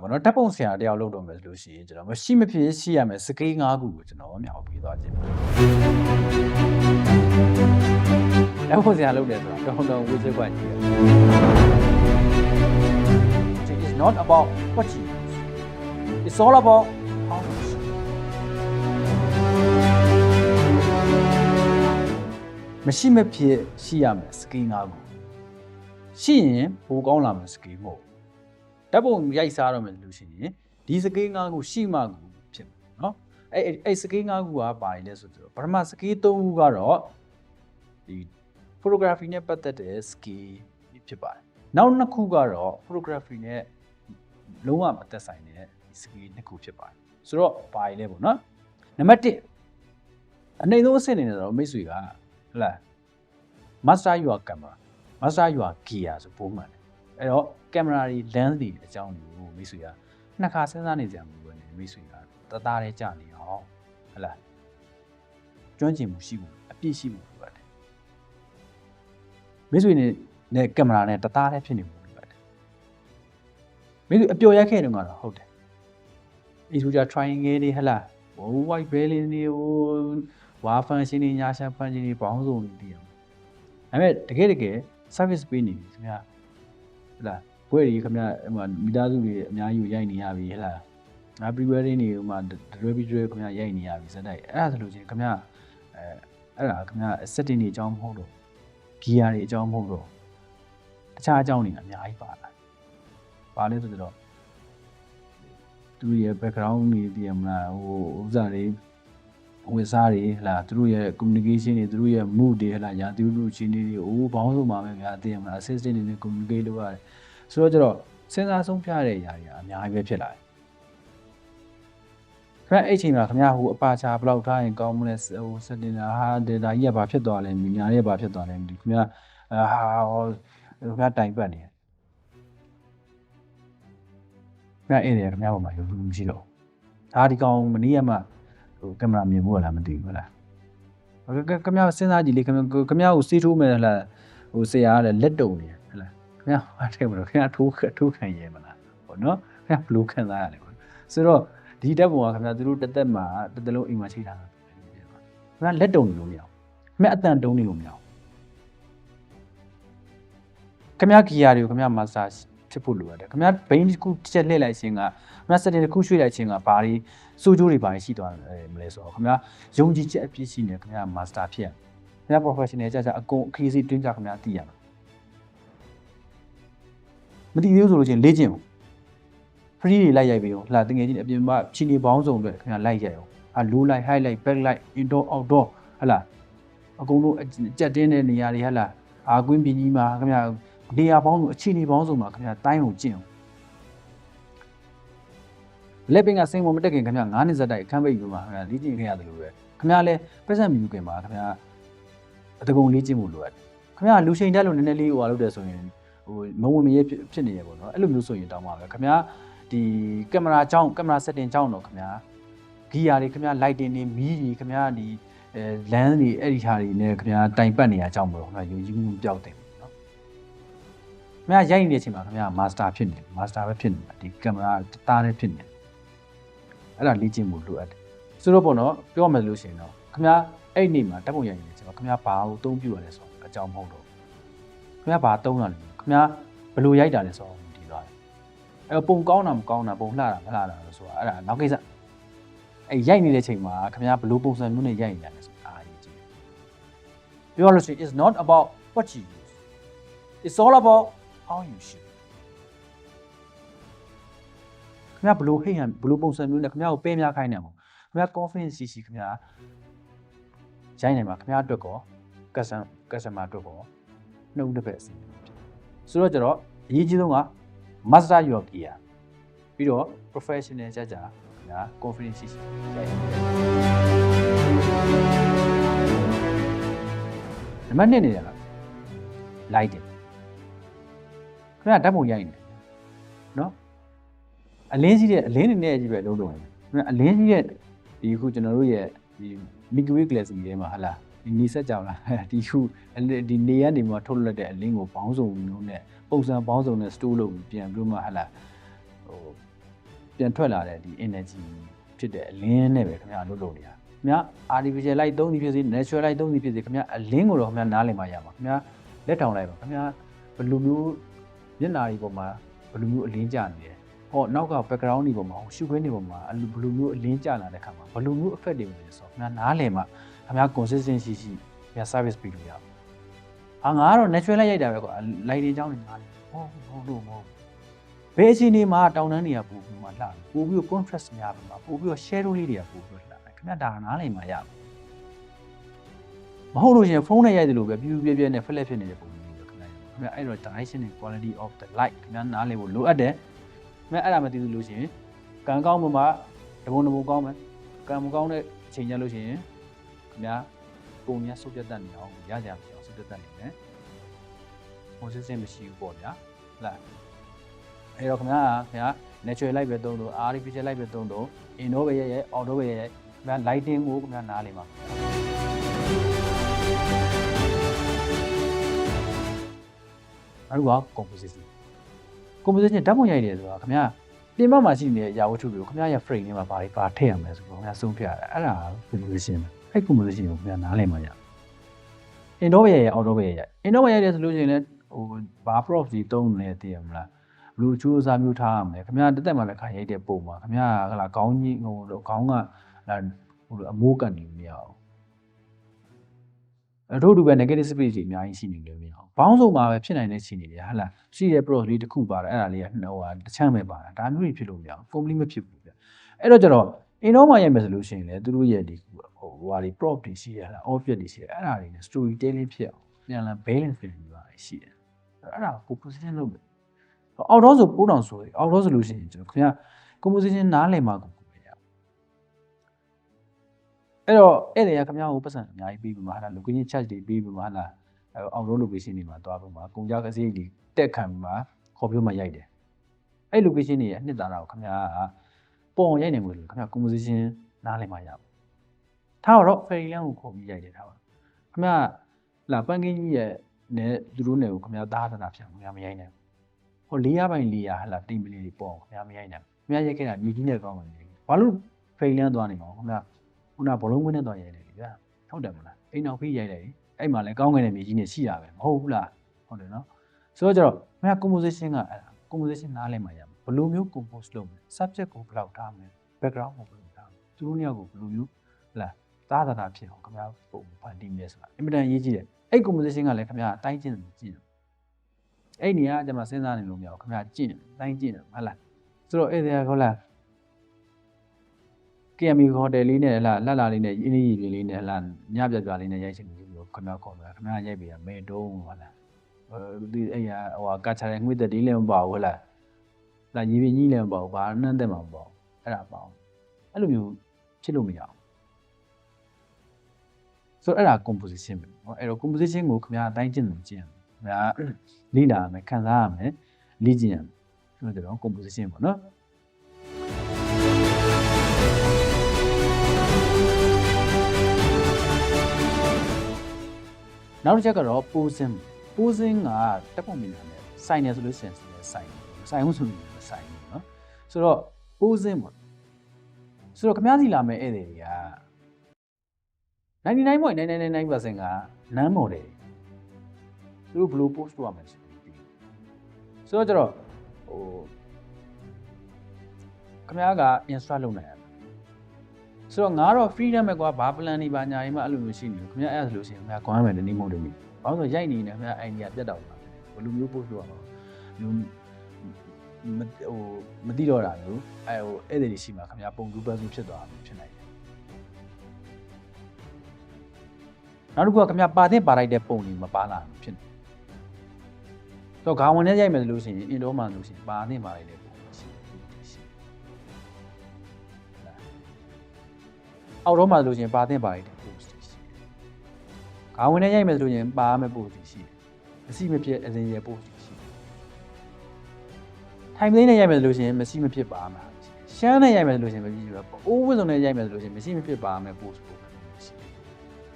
ဘောနော်ဓာတ်ပုံဆရာတယောက်လုပ်တော့မယ်ဆိုလို့ရှိရင်ကျွန်တော်မရှိမဖြစ်ရှိရမယ်စကေး၅ခုကိုကျွန်တော်မြောက်ပြီးသွားခြင်းဓာတ်ပုံဆရာလုပ်တယ်ဆိုတော့တော်ဝေးစက်ကွက်ကြီး It's not about what you use. It's all about how you use. မရှိမဖြစ်ရှိရမယ်စကေး၅ခုရှိရင်ပိုကောင်းလာမယ်စကေးမဟုတ်ဓာတ်ပုံရိုက်စားတော့မယ်လို့ရှိရင်ဒီစကေး၅ခုရှိမှကိုဖြစ်မယ်เนาะအဲ့စကေး၅ခုကပါရင်လဲဆိုတော့ပထမစကေး၃ခုကတော့ဒီ photography နဲ့ပတ်သက်တဲ့ skill ဖြစ်ပါတယ်နောက်နှစ်ခုကတော့ photography နဲ့လုံးဝမသက်ဆိုင်တဲ့ skill နှစ်ခုဖြစ်ပါတယ်ဆိုတော့ပါရင်လဲပေါ့နော်နံပါတ်1အနေဆုံးအဆင့်နေတော့မိတ်ဆွေကဟုတ်လား master your camera master your gear ဆိုပုံမှန်တယ်အဲ့တော့ camera တွေ lens တွေအကြောင်းကိုမိတ်ဆွေကနှစ်ခါစဉ်းစားနေကြမှာပဲမိတ်ဆွေကတသားလေးကြာနေအောင်ဟုတ်လားကျွမ်းကျင်မှုရှိမှုအပြည့်ရှိမှုလိုပါတယ်မိတ်ဆွေနဲ့ကင်မရာနဲ့တသားလေးဖြစ်နေမှုလိုပါတယ်မိတ်ဆွေအပျော်ရက်ခဲ့တုန်းကတော့ဟုတ်တယ်အေးဆိုကြ triangle တွေဟလားဟို white balance တွေဟိုဝါ function တွေညာရှာ function တွေပေါင်းစုံနေတည်အောင်ဒါပေမဲ့တကယ် service ပေးနေပြီခင်ဗျာဟလားဘွဲတွေခင်ဗျာဟိုမိသားစုတွေအများကြီးရိုက်နေရပြီဟလားငါ pre-wedding တွေဟိုမှာဒရွေးခင်ဗျာရိုက်နေရပြီစတဲ့အဲ့ဒါဆိုလို့ချင်းခင်ဗျာအဲ့ဒါခင်ဗျာ setting တွေအကြောင်းမဟုတ်တော့ gear တွေအကြောင်းမဟုတ်တော့တခြားအကြောင်းတွေအများကြီးပါလာပါလဲဆိုတော့သူရဲ့ background တွေတည်မလားဟိုဥစားတွေဝေစားတွေဟလာသူတို့ရဲ့ communication တွေသူတို့ရဲ့ mood တွေဟလာညာသူတို့ချင်းတွေအိုးဘောင်းဆုံးပါမယ်ဗျာတည်မလား assistant တွေနဲ့ communicate လုပ်ရတယ်ဆိုတော့ကျတော့စဉ်းစားဆုံးဖြတ်တဲ့အရာတွေအများကြီးပဲဖြစ်လာတယ်ခင်ဗျအဲ့ချိန်မှာခင်ဗျဟိုအပါချာဘလောက်ထားရင်ကောင်းမလဲဟို setting ဟာ data ကြီးကဘာဖြစ်သွားလဲညာရဲ့ဘာဖြစ်သွားလဲဒီခင်ဗျခင်ဗျတိုင်ပတ်နေခင်ဗျအဲ့တယ်ခင်ဗျပေါ်မှာရုပ်မှုမရှိတော့ဒါဒီကောင်မနေ့ကမှဟိုကင်မရာမြင်ဖို့လားမသိဘူးလားခင်ဗျစဉ်းစားကြည့်လေခင်ဗျကိုစီးထိုးမယ်လားဟိုဆရာကလည်းလက်တုံနေဟလားခင်ဗျအားထဲမလို့ခင်ဗျထိုးခံရဲမလားဟောနော်ခင်ဗျဘလို့ခံစားရလဲပေါ့ဆိုတော့ဒီတက်ပုံကခင်ဗျသူတို့တစ်သက်မှာတစ်သက်လုံးအိမ်မှာချိန်ထားတာခင်ဗျလက်တုံနေလို့မရအောင်ခင်ဗျအတန်တုံးနေလို့မရအောင်ခင်ဗျဂီယာတွေကိုခင်ဗျမာစတာဖြစ်ဖို့လိုရတယ်ခင်ဗျဘိန်းတစ်ခုချက်လှည့်လိုက်ခြင်းကခင်ဗျစတင်တစ်ခုရွှေ့လိုက်ခြင်းကဘာတွေစိုးကျိုးတွေဘာတွေရှိသွားမလဲဆိုတော့ခင်ဗျယုံကြည်ချက်အပြည့်ရှိနေခင်ဗျမာစတာဖြစ်ရခင်ဗျ professional ကြအကုန်အခရီးစီးတွင်းကြခင်ဗျသိရမှာမသိသေးဘူးဆိုလို့ချင်းလေ့ကျင့်အောင် free တွေလိုက်ရိုက်ပြီးတော့လှတငယ်ချင်းအပြင်မှာချီနေပေါင်းစုံအတွက်ခင်ဗျလိုက်ရိုက်အောင်low light high light back light indoor outdoor ဟလာအကုန်လုံးကြက်တင်းတဲ့နေရာတွေဟလာကွင်းပြည်ကြီးမှာခင်ဗျနေရာပေါင်းစုံအခြေအနေပေါင်းစုံမှာခင်ဗျတိုင်းကိုကျင့်အောင်လက်ပင်ကစိန်ပေါ်မတက်ခင်ခင်ဗျ9နှစ်ဇက်တိုက်အခန်းပိတ်ပြီးမှခင်ဗျလေ့ကျင့်ခဲ့ရတယ်လို့ပဲခင်ဗျလည်းပတ်စံမီယူခင်မှာခင်ဗျအတကုံလေ့ကျင့်မှုလိုရတယ်ခင်ဗျလူချိန်တက်လို့နည်းနည်းလေးဟိုလုပ်တယ်ဆိုရင်ဟိုမဝင်မရဲဖြစ်နေရပေါ့နော်အဲ့လိုမျိုးဆိုရင်တောင်းပါပဲခင်ဗျဒီကင်မရာကြောင်းကင်မရာ setting ကြောင်းတော့ခင်ဗျဂီယာတွေခင်ဗျ lighting တွေမီးတွေခင်ဗျဒီlens တွေအဲ့ဒီဟာတွေနဲ့ခင်ဗျတိုင်ပတ်နေရအကြောင်းမလို့ခင်ဗျယုံကြည်မှုပြောက်တယ်နော်ခင်ဗျရိုက်နေတဲ့အချိန်မှာခင်ဗျ master ဖြစ်နေ master ပဲဖြစ်နေတာဒီကင်မရာတားနဲ့ဖြစ်နေအဲ့ဒါလေ့ကျင့်မှုလိုအပ်တယ်ဆိုတော့ပေါ့နော်ပြောရမယ်လို့ရှိရင်တော့ခင်ဗျအဲ့ဒီနေ့မှာဓာတ်ပုံရိုက်နေတဲ့အချိန်မှာခင်ဗျဘာကိုအသုံးပြုရလဲဆိုတော့အကြောင်းမဟုတ်တော့ခင်ဗျဘာသုံးတာလဲခင်ဗျဘယ်လိုရိုက်တာလဲဆိုတော့ဒီသွားတယ်အဲ့ပုံကောင်းတာမကောင်းတာပုံလှတာမလှတာလို့ဆိုတာအဲ့ဒါနောက်ကိစ္စအဲ့ရိုက်နေတဲ့အချိန်မှာခင်ဗျဘယ်လိုပုံစံမျိုးနဲ့ရိုက်နေတာလဲဆိုတာအားကြီးကြည့်ပြောလို့ရှိရင် it's not about what you use it's all about how you shoot ခင်ဗျဘယ်လိုဟိတ်ဟန်ဘယ်လိုပုံစံမျိုးနဲ့ခင်ဗျကိုပဲများခိုင်းနေမှာခင်ဗျ confidence ရှိခင်ဗျရိုက်နေမှာခင်ဗျအတွက်ကော customer အတွက်ကောနှုတ်တစ်ဖက်အစီအစဉ်ဖြစ်ဆိုတော့ကျတော့အရေးကြီးဆုံးက master your gear ပြီးတော့ professional ကြခင်ဗျာ confidence ရှိရိုက်နံပါတ်1နေတာ lighting ခင်ဗျဓာတ်ပုံရိုက်နေနော်အလင်းကြီးတဲ့အလင်းနေနဲ့ကြီးပဲလုံးလုံးတယ်ခင်ဗျအလင်းကြီးတဲ့ဒီခုကျွန်တော်တို့ရဲ့ဒီ Milky Galaxy ထဲမှာဟလာဒီနေဆက်ကြောင်လားဒီခုဒီနေကနေမှထုတ်လွှတ်တဲ့အလင်းကိုဘောင်းစုံမျိုးနဲ့ပုံစံဘောင်းစုံနဲ့ store လုပ်ပြီးပြန်ပြီးမှဟလာဟို ပြန်ထွက်လာတဲ့ဒီ energy ဖြစ်တဲ့အလင်းနဲ့ပဲခင်ဗျာလုပ်နေတာခင်ဗျာ artificial light သုံးသည်ဖြစ်စေ natural light သုံးသည်ဖြစ်စေခင်ဗျာအလင်းကိုတော့ခင်ဗျာနားလည်မှရမှာခင်ဗျာလက်ထောင်လိုက်ပါခင်ဗျာဘယ်လိုမျိုးမျက်နှာတွေပေါ်မှာဘယ်လိုမျိုးအလင်းကျနေလဲဟောနောက်က background တွေပေါ်မှာရှုခွင်းတွေပေါ်မှာဘယ်လိုမျိုးအလင်းကျလာတဲ့ခါမှာဘယ်လိုမျိုး effect တွေဝင်လဲဆိုတော့ခင်ဗျာနားလည်မှခင်ဗျာ consistency ရှိခင်ဗျာ service ပေးလို့ရအောင်ငါကတော့ natural light ရိုက်တာပဲကွာ light တွေအကြောင်းတွေနားလည်ဟုတ်လို့မဟုတ်ဘယ်အချိန်ဒီမှာတောင်တန်းတွေကပို့ပြီးမှလှတယ်ပို့ပြီး contrast များပါမှာပို့ပြီး shadow လေးတွေကပို့ပြီးလှတယ်ခင်ဗျာဒါနားလည်မှရမဟုတ်လို့ရှင်ဖုန်းနဲ့ရိုက်တယ်လို့ပဲပြူပြဲနဲ့ flash ဖြစ်နေတဲ့ပုံမျိုးပဲခင်ဗျာအဲ့တော့ direction and quality of the light ခင်ဗျာနားလည်ဖို့လိုအပ်တယ်ခင်ဗျာအဲ့ဒါမသိဘူးလို့ရှင်ကံကောင်းမှတဘုံကောင်းမယ်ကံမကောင်းတဲ့အချိန်ကျလို့ရှင်ခင်ဗျာပုံများစုပ်ပြတ်တတ်နေအောင်ရကြမရှိအောင်စုပ်ပြတ်တတ်နေမယ် consistent မရှိဘူးပေါ့ဗျာဟုတ်လားအဲ့တော့ခင်ဗျာ natural light ပဲသုံးလို့ artificial light ပဲသုံးလို့ indoor ပဲရဲ့ outdoor ပဲရဲ့ခင်ဗျာ lighting ကိုခင်ဗျာနားလည်ပါအဲ့ဒါက composition ဓာတ်ပုံရိုက်တယ်ဆိုတာခင်ဗျာပြင်ပမှာရှိနေတဲ့ရာဝတ္ထုတွေကိုခင်ဗျာရဲ့ frame ထဲမှာပါထည့်ရမယ်ဆိုတော့ခင်ဗျာဆုံးဖြတ်ရတယ်အဲ့ဒါ composition ပဲအဲ့ composition ကိုခင်ဗျာနားလည်မှရ indoor ပဲရဲ့ outdoor ပဲရဲ့ indoor ပဲရိုက်တယ်ဆိုလို့ရှိရင်လည်းဘာ prop ကြီးသုံးနေသိရမလားဘလို့ချိုးစားမျိုးထားရမယ်ခင်ဗျာတက်တက်မှလည်းခါရိုက်တဲ့ပုံမှာခင်ဗျာဟလာခေါင်းကြီးခေါင်းကအမိုးကန်နေမရအောင်အထို့တူပဲ negative space တွေအများကြီးရှိနေလို့မရအောင်ဘောင်းစုံမှာပဲဖြစ်နိုင်တဲ့ရှိနေတယ်ဟလာရှိတဲ့ prop လေးတစ်ခုပါတယ်အဲ့ဒါလေးကတချမ်းပဲပါတယ်ဒါမျိုးတွေဖြစ်လို့မရအောင် complete မဖြစ်ဘူးဗျအဲ့တော့ကျတော့ indoor မှာရိုက်မယ်ဆိုလို့ရှိရင်လည်းသူတို့ရဲ့ဒီဒီ prop တွေရှိရဟလာ object တွေရှိတယ်အဲ့ဒါတွေနဲ့ storytelling ဖြစ်အောင်ပြန်လာ balance ဖြစ်နေပါရှိတယ်အဲ့ဒါကို composition လုပ်မယ်outdoor ဆိုပိုးတောင်ဆိုoutdoor ဆိုလို့ရှိရင်ကျွန်တော်ခင်ဗျာ composition နားလည်မှာကိုပဲရအဲ့တော့အဲ့တွေကခင်ဗျားကိုပတ်စံအများကြီးပေးပြီးမှဟာ location charge တွေပေးပြီးမှဟာ outdoor location တွေမှာတွားပြီးမှကုန်ကြကစရိတ်တွေတက်ခံပြီးမှခေါ်ပြီးမှရိုက်တယ်အဲ့ location တွေရဲ့အနှစ်သာရကိုခင်ဗျားကပေါ်ရိုက်နိုင်မှာလို့ခင်ဗျာ composition နားလည်မှာရပါထားတော့ ferry land ကိုခေါ်ပြီးရိုက်တယ်ထားပါခင်ဗျာလာပန်းကင်းကြီးရဲ့နဲ့သူတို့နယ်ကိုခင်ဗျာသားသနာဖြစ်အောင်ခင်ဗျာမရိုက်နိုင်ဟို400ပိုင်း400ဟလာတိမ်ပလီတွေပေါ့ခင်ဗျာမရိုက်နိုင်ခင်ဗျာရိုက်ခဲ့တာမြေကြီးနဲ့ကောင်းတယ်ဘာလို့ ferry land သွားနေမှာခင်ဗျာခုနဘလုံးဝင်းနဲ့သွားရိုက်တယ်လေဗျာဟုတ်တယ်မလားအိမ်အောင်ဖိရိုက်တယ်အဲ့မှာလည်းကောင်းခဲ့တဲ့မြေကြီးနဲ့ရှိတာပဲမဟုတ်ဘူးလားဟုတ်တယ်နော်ဆိုတော့ကျတော့ခင်ဗျာ composition ကအဲ့ဒါ composition နားလည်မှရမှာဘယ်လိုမျိုး compose လုပ်မလဲ subject ကိုဘယ်လောက်ထားမလဲ background ကိုဘယ်လိုထားမလဲသူတို့နှစ်ယောက်ကိုဘယ်လိုမျိုးဟလာသားသနာဖြစ်အောင်ခင်ဗျာပုံဖန်တီးမလဲဆိုတာအင်မတန်အရေးကြီးတယ်အဲ့ composition ကလည်းခင်ဗျာတိုင်းကျင့်တယ်ကြည့်တယ်အဲ့နေရာကျမှစဉ်းစားနေလို့မရဘူးခင်ဗျာကျင့်တိုင်းကျင့်တယ်ဟုတ်လားဆိုတော့အဲ့ဒါဟုတ်လား KMB ဟိုတယ်လေးနဲ့ဟလာလေးနဲ့အင်းကြီးလေးနဲ့ဟလာညပြပြလေးနဲ့ရိုက်ချင်လို့ခင်ဗျာခေါ်တယ်ခင်ဗျာရိုက်ပြီးမဲတုံးဟုတ်လားဒီအဲ့ရဟိုကတ်ချတဲ့ငွေသက်လေးလည်းမပါဘူးဟုတ်လားလာရေပြင်းကြီးလည်းမပါဘူးဘာနှမ်းသက်မှမပါဘူးအဲ့ဒါပါအောင်အဲ့လိုမျိုးဖြစ်လို့မရအောင်ဆိုတော့အဲ့ဒါ composition ပဲเนาะအဲ့တော့ composition ကိုခင်ဗျာအတိုင်းကျင့်လို့ကျင့်ခင်ဗျာလေ့လာရမယ်ခံစားရမယ်လေ့ကျင့်ရမယ်ဆိုတော့ composition ပေါ့เนาะနောက်တစ်ချက်ကတော့ posing ကတက်ပုံမြင်တယ်စိုင်နေဆိုလို့ရှိရင်စိုင်မှုဆိုလို့စိုင်เนาะဆိုတော့ posing ပေါ့ဆိုတော့ခင်ဗျားစီလာမယ်ဧည့်သည်တွေက99.999% က non model သူတို့ဘယ်လို post လုပ်ရမလဲဆိုတော့ကျတော့ဟိုခင်ဗျားက instruct လုပ်နိုင်ရမယ်ဆိုတော့ငါတော့ freedom ပဲကွာဘာ plan တွေဘာညာရေးမှအဲ့လိုမျိုးရှိနေလို့ခင်ဗျားအဲ့ဒါဆိုလို့ရှိရင်ခင်ဗျား command မယ်တနည်းမဟုတ်ဘူးဘာလို့ဆိုရိုက်နေနေခင်ဗျား idea ပြတ်တော့မှာဘယ်လိုမျိုး post လုပ်ရမှာလူမသိတော့တာမျိုးအဲ့ဧည့်သည်တွေရှိမှာခင်ဗျားပုံတူပတ်စုဖြစ်သွားမှာဖြစ်နိုင်တယ်နောက်တစ်ခုကခင်ဗျားပါတဲ့ပါလိုက်တဲ့ပုံတွေမပါလာဘူးဖြစ်နေဆိုတော့ခေါင်းဝင်နဲ့ရိုက်မယ်လို့ရှိရင်အင်တော့မှလို့ရှိရင်ပါတဲ့ပါလိုက်တဲ့ပုံရှိအောက်တော့မှလို့ရှိရင်ပါတဲ့ပါလိုက်တဲ့ပုံရှိခေါင်းဝင်နဲ့ရိုက်မယ်လို့ရှိရင်ပါရမယ့်ပုံရှိအစီမဖြစ်အစဉ်ရပုံရှိထိုင်သိန်းနဲ့ရိုက်မယ်လို့ရှိရင်မရှိမဖြစ်ပါမှာရှမ်းနဲ့ရိုက်မယ်လို့ရှိရင်မဖြစ်ဘူးအိုးဝစ်စုံနဲ့ရိုက်မယ်လို့ရှိရင်မရှိမဖြစ်ပါမယ်ပို့ဆို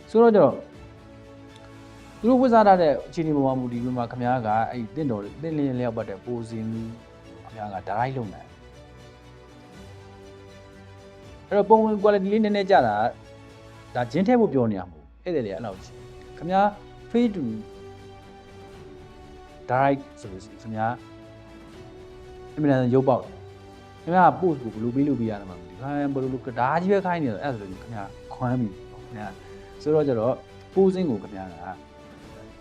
ဆိုတော့သူတို့ဝစ်စားတဲ့အခြေအနေပေါ်မှာမူတည်ပြီးမှခင်ဗျားကအဲ့တင့်လျောက်ပတ်တဲ့ပိုစင်ခင်ဗျားက drive လုပ်နိုင် အဲ့တော့ပုံဝင် quality လေးနည်းနည်းကြတာဒါဂျင်းထဲဖို့ပြောနေရမှာဧည့်သည်တွေအဲ့လောက်ရှိခင်ဗျာ free to direct ဆိုလို့ခင်ဗျာအမှန်တန်ရုပ်ပေါက်ခင်ဗျာ post ကိုဘယ်လိုပေးလို့ပြရတယ်မှာမသိဘူးဘယ်လိုလုပ်ဒါကြီးပဲခိုင်းနေတယ်အဲ့ဆိုလို့ခင်ဗျာခွမ်းပြီခင်ဗျာဆိုတော့ကျတော့ posing ကိုခင်ဗျာက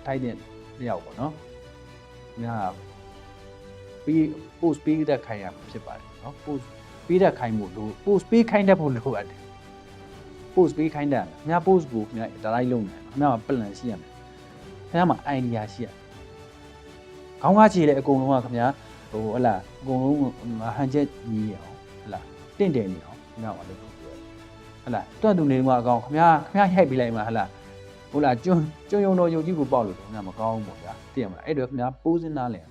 ထိုက်တဲ့တယောက်ပေါ့နော်ခင်ဗျာပြီး post ပေးတဲ့ခိုင်းရမှာဖြစ်ပါတယ်နော် post ပေးတဲ့ခိုင်းမှုလို့ post ပေးခိုင်းတဲ့ဖို့လိုအပ်တယ် post ပေးခိုင်းတယ်ခင်ဗျာ post ကိုခင်ဗျာ direct လုပ်နေခင်ဗျာမှာ plan ရှိရမယ်ခင်ဗျာမှာ idea ရှိရခေါင်းကားချီလေအကုန်လုံးကခင်ဗျာဟိုဟလာအကုန်လုံးဟန်ချက်ကြီးရအောင်ဟလာတင့်တယ်နေအောင်ခင်ဗျာမှာလုပ်လို့ပြောဟလာတွတ်သူနေမှာအကောင်ခင်ဗျာရိုက်ပေးလိုက်မှာဟလာဟိုလာကျွန်းယုံတော်ယုံကြည်ကိုပေါက်လို့ခင်ဗျာမကောင်းဘူးပေါ့ဗျာသိရမလားအဲ့တော့ခင်ဗျာ posing နားလဲ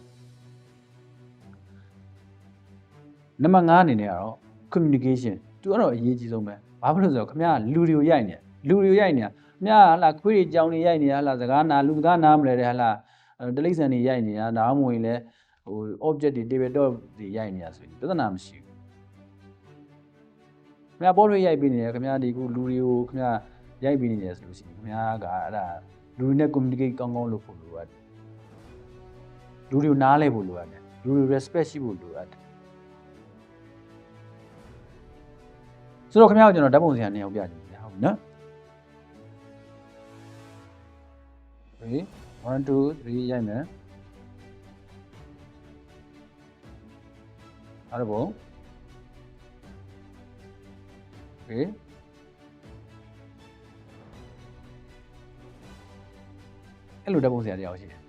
နံပါတ်5အနေနဲ့ကတော့ communication သူကတော့အရေးကြီးဆုံးပဲဘာဖြစ်လို့ဆိုတော့ခင်ဗျာလူတွေကိုရိုက်နေခင်ဗျာဟလာခွေးတွေကြောင်တွေရိုက်နေတာဟလာစကားနာလူစကားနားမလဲတဲ့ဟလာတလိမ့်ဆန်တွေရိုက်နေတာဒါမှမဟုတ်ရင်လည်းဟို object တွေ table top တွေရိုက်နေတာဆိုရင်ပြဿနာမရှိဘူးခင်ဗျာပေါ်တွေရိုက်ပြီးနေတယ်ခင်ဗျာဒီခုလူတွေကိုခင်ဗျာရိုက်ပြီးနေတယ်ဆိုလို့ရှိရင်ခင်ဗျာကအဲ့ဒါလူတွေနဲ့ communicate ကောင်းကောင်းလုပ်ဖို့လိုအပ်တယ်လူတွေကိုနားလဲဖို့လိုအပ်တယ်လူတွေ respect ရှိဖို့လိုအပ်တယ်ဆိုတော့ခင်ဗျားကိုကျွန်တော်ဓာတ်ပုံစံနဲ့အောင်ပြချင်တယ်ဟုတ်ပြီနော် Ready 1 2 3ရိုက်မယ်အားရဖို့ Okay အဲ့လိုဓာတ်ပုံစံတရားရှိတယ်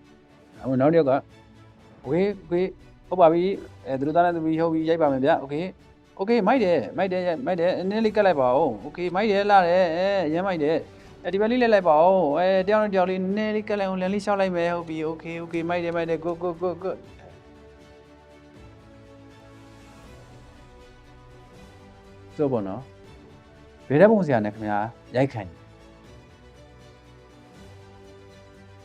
အခုနောက်တစ်ယောက်က Okay ဟုတ်ပါပြီသူတို့သားနဲ့သူပြီးဟုတ်ပြီရိုက်ပါမယ်ဗျာ Okay Okay မိုက်တယ်နည်းနည်းလေးကတ်လိုက်ပါဦး Okay မိုက်တယ်လာတယ်ရမ်းမိုက်တယ်ဒီဘက်လေးလိုက်လိုက်ပါဦးတယောက်နဲ့တယောက်လေးနည်းနည်းလေးကတ်လိုက်အောင်လမ်းလေးရှောက်လိုက်မယ်ဟုတ်ပြီ Okay မိုက်တယ် Go ဆိုပေါ့နော်ဘယ်တဲ့ပုံစံနဲ့ခင်ဗျာရိုက်ခံ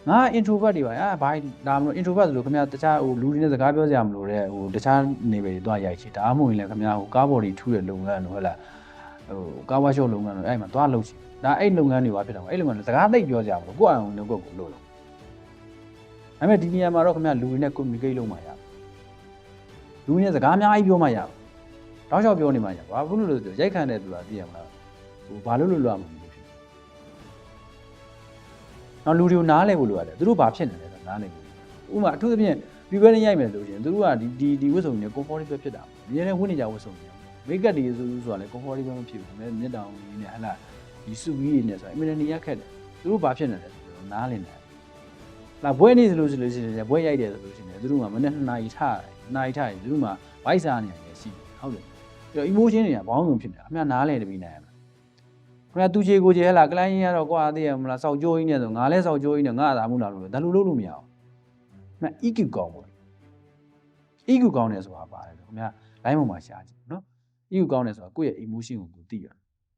ငါ introvert တွေပါဘာဒါမလို့ introvert ဆိုလို့ခင်ဗျာတခြားဟိုလူတွေနဲ့စကားပြောစရာမလိုတဲ့ဟိုတခြားနေပဲတွားရိုက်ချီဒါမှမဟုတ်ရင်လည်းခင်ဗျာဟိုကားဘော်ဒီထူးတဲ့လုပ်ငန်းတို့ဟုတ်လားဟိုကားဝါရှော့လုပ်ငန်းတို့အဲ့မှာတွားလုပ်ချီဒါအဲ့လုပ်ငန်းတွေပါဖြစ်တော့အဲ့လုပ်ငန်းစကားသိပြောစရာမလိုကိုယ့်အအောင်လုပ်ကိုလို့ဒါပေမဲ့ဒီနေရာမှာတော့ခင်ဗျာလူတွေနဲ့ communicate လုပ်မှရလူတွေနဲ့စကားအများကြီးပြောမှရတောက်လျှောက်ပြောနေမှရဘာဖြစ်လို့လဲဆိုရိုက်ခံတဲ့သူကသိရမလားဟိုဘာလို့လွတ်ရမှာမလို့ဖြစ်နောက်လူတွေကိုနားလဲဖို့လိုရတယ်သူတို့ဘာဖြစ်နေလဲဆိုနားလဲဖို့ဥပမာအထူးသဖြင့်ဒီဘက်နဲ့ရိုက်မယ်ဆိုရင်သူတို့ကဒီဝတ်စုံတွေ comfortable ဖြစ်တာအများနဲ့ဝတ်နေကြဝတ်စုံတွေမိတ်ကပ်တွေဆိုတာလည်း comfortable မဖြစ်ဘူးမျက်တောင်ကြီးနဲ့ဟလာဒီစုကြီးတွေနဲ့ဆိုတာအများနဲ့နေရခက်တယ်သူတို့ဘာဖြစ်နေလဲဆိုတော့နားလည်နေတယ်လာဘွဲနေဆိုလို့ရှိရင်ဘွဲရိုက်တယ်ဆိုလို့ရှိရင်သူတို့ကမနေ့2နာရီထားတယ်သူတို့မှဗိုက်စားနေတယ်ရှိတယ်ဟုတ်တယ်ပြီးတော့ emotion တွေကဘောင်းစုံဖြစ်နေတာအများနားလည်နေပြီနိုင်မှာခင်ဗျာသူချေကိုချေဟလာကလိုင်းရတော့ကွာသိရမလားစောက်ကြိုးကြီးနဲ့ဆိုငါလဲစောက်ကြိုးကြီးနဲ့ငါသာမှုလာလို့ဒါလိုလုပ်လို့မရအောင်ခင်ဗျာ EQ ကောင်းပါ EQ ကောင်းတယ်ဆိုတာပါတယ်ခင်ဗျာ line ပေါ်မှာရှားကြည့်နော် EQ ကောင်းတယ်ဆိုတာကိုယ့်ရဲ့ emotion ကိုကိုသိရ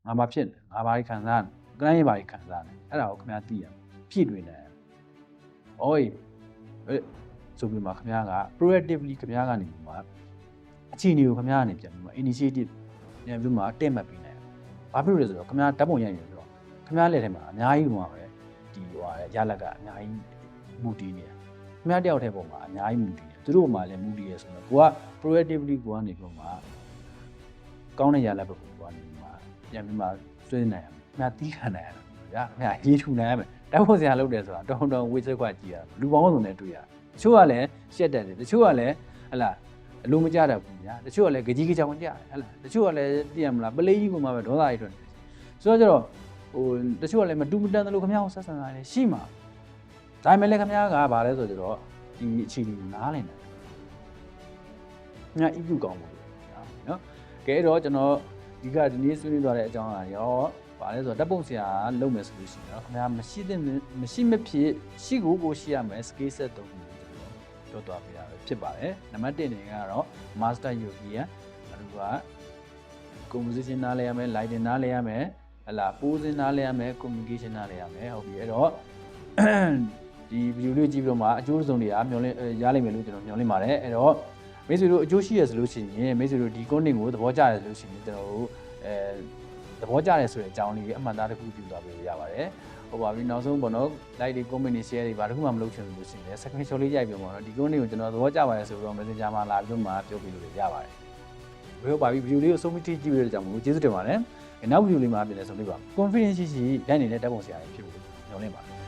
ငါဘာဖြစ်လဲငါဘာခံစားနေကလိုင်းရဘာခံစားနေအဲ့ဒါကိုခင်ဗျာသိရဖြည့်တွင်တယ်။အော်ဆိုပြီးမှခင်ဗျားက proactively ခင်ဗျားကနေပြီးမှအခြေအနေကိုခင်ဗျားကနေပြန်ပြီးမှ initiative ပြန်ပြီးမှတက်မှတ်ပေးနိုင်တယ်။ဘာဖြစ်လို့လဲဆိုတော့ခင်ဗျားဓာတ်ပုံရိုက်နေဆိုတော့ခင်ဗျားလက်ထဲမှာအများကြီးမှာပဲဒီဟိုရလက်ကအများကြီးမူတည်နေတယ်။ခင်ဗျားတယောက်တည်းပုံမှာအများကြီးမူတည်နေတယ်။သူတို့မှလည်းမူတည်ရဆိုတော့ကိုက proactively ကိုကနေပြီးမှကောင်းတဲ့ရလက်ဘက်ကိုကနေပြီးမှပြန်ပြီးမှဆွေးနိုင်ရမယ်။ခင်ဗျားတီးခံနိုင်ရမယ်ဗျာ။ခင်ဗျားရေးထူနိုင်ရမယ်။ဓာတ်ပုံစရာလုပ်တယ်ဆိုတာတောင်ဝေးစက်ခွက်ကြည့်ရလူပေါင်းစုံနဲ့တွေ့ရတချို့ကလည်းရှက်တယ်တချို့ကလည်းဟလာအလိုမကြတတ်ဘူးညာတချို့ကလည်းကြကြီးကြောင်ကြတယ်ဟလာတချို့ကလည်းသိရမလားပလေးကြီးကမှပဲဒေါသတွေထွက်နေတယ်ဆိုတော့ကျတော့ဟိုတချို့ကလည်းမတူမတန်တယ်လို့ခင်ဗျားကိုဆက်ဆံတာလည်းရှိမှာဒါပေမဲ့လည်းခင်ဗျားကဘာလဲဆိုတော့ဒီအခြေအနေနားလည်နေတယ်ခင်ဗျား EQ ကောင်းပါလို့နော်ကဲတော့ကျွန်တော်ဒီနေ့ဆွေးနွေးသွားတဲ့အကြောင်းအရာရောဘာလဲဆိုတော့ဓာတ်ပုံဆရာလုပ်မယ်ဆိုလို့ရှိရင်တော့ခင်ဗျားမရှိမဖြစ်ရှိကိုရှိရမယ် skill set တုံးကိုပြောသွားပြရပဲဖြစ်ပါတယ်နံပါတ်1နေကတော့ master European အခုက composition နားလဲရမယ် lighting နားလဲရမယ်ဟလာ posing နားလဲရမယ် communication နားလဲရမယ်ဟုတ်ပြီအဲ့တော့ဒီ video လေးကြည့်ပြီးတော့မှအကျိုးဆုံးတွေကမျှော်လင့်ရလိမ့်မယ်လို့ကျွန်တော်မျှော်လင့်ပါတယ်အဲ့တော့မိတ်ဆွေတို့အကျိုးရှိရဆိုလို့ရှိရင်မိတ်ဆွေတို့ဒီ content ကိုသဘောကျရဆိုလို့ရှိရင်ကျွန်တော်တို့ သဘောကျတယ်ဆိုတဲ့အကြောင်းလေးအမှန်သားတစ်ခုပြုသွားပေးလို့ရပါတယ်ဟုတ်ပါပြီနောက်ဆုံးပေါ့နော် like တွေ comment တွေ share တွေဘာတစ်ခုမှမလုပ်ချင်ဘူးလို့ရှိရင် screenshot လေးရိုက်ပြီးပေါ့နော်ဒီ comment ကိုကျွန်တော်သဘောကျပါတယ်ဆိုတော့ messenger မှာလာပြီးတော့မှပြောပြလို့ရပါတယ်ဟုတ်ပါပြီ video လေးကိုဆုံးဖြတ်ကြည့်ပြီးတော့ကြောင့်မို့ကျေးဇူးတင်ပါတယ်နောက် video လေးမှာပြန်လည်ဆုံတွေ့ပါ confidence ရှိရှိရိုက်နေတဲ့တက်ပုံဆရာတွေဖြစ်ဖို့ညွှန်လင့်ပါတယ်